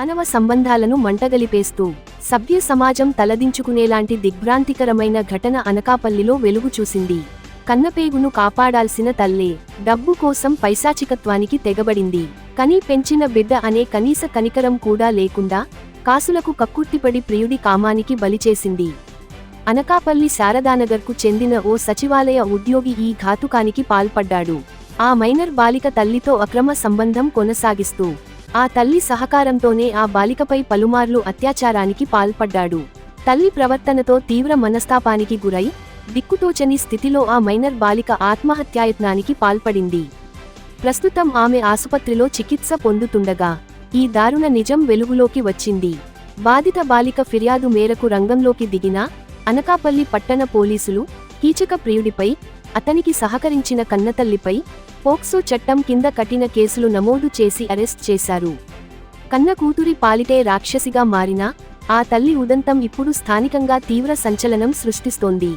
మానవ సంబంధాలను మంటగలిపేస్తూ సభ్య సమాజం తలదించుకునేలాంటి దిగ్భ్రాంతికరమైన ఘటన అనకాపల్లిలో వెలుగు చూసింది. కన్నపేగును కాపాడాల్సిన తల్లే డబ్బు కోసం పైశాచికత్వానికి తెగబడింది. కని పెంచిన బిడ్డ అనే కనీస కనికరం కూడా లేకుండా కాసులకు కక్కుర్తిపడి ప్రియుడి కామానికి బలిచేసింది. అనకాపల్లి శారదానగర్కు చెందిన ఓ సచివాలయ ఉద్యోగి ఈ ఘాతుకానికి పాల్పడ్డాడు. ఆ మైనర్ బాలిక తల్లితో అక్రమ సంబంధం కొనసాగిస్తూ ఆ తల్లి సహకారంతోనే ఆ బాలికపై పలుమార్లు అత్యాచారానికి పాల్పడ్డాడు. తల్లి ప్రవర్తనతో తీవ్ర మనస్తాపానికి గురై దిక్కుతోచని స్థితిలో ఆ మైనర్ బాలిక ఆత్మహత్యాయత్నానికి పాల్పడింది. ప్రస్తుతం ఆమె ఆసుపత్రిలో చికిత్స పొందుతుండగా ఈ దారుణ నిజం వెలుగులోకి వచ్చింది. బాధిత బాలిక ఫిర్యాదు మేరకు రంగంలోకి దిగిన అనకాపల్లి పట్టణ పోలీసులు కీచక ప్రియుడిపై, అతనికి సహకరించిన కన్నతల్లిపై పోక్సో చట్టం కింద కఠిన కేసులు నమోదు చేసి అరెస్ట్ చేశారు. కన్న కూతురి పాలిటే రాక్షసిగా మారిన ఆ తల్లి ఉదంతం ఇప్పుడు స్థానికంగా తీవ్ర సంచలనం సృష్టిస్తోంది.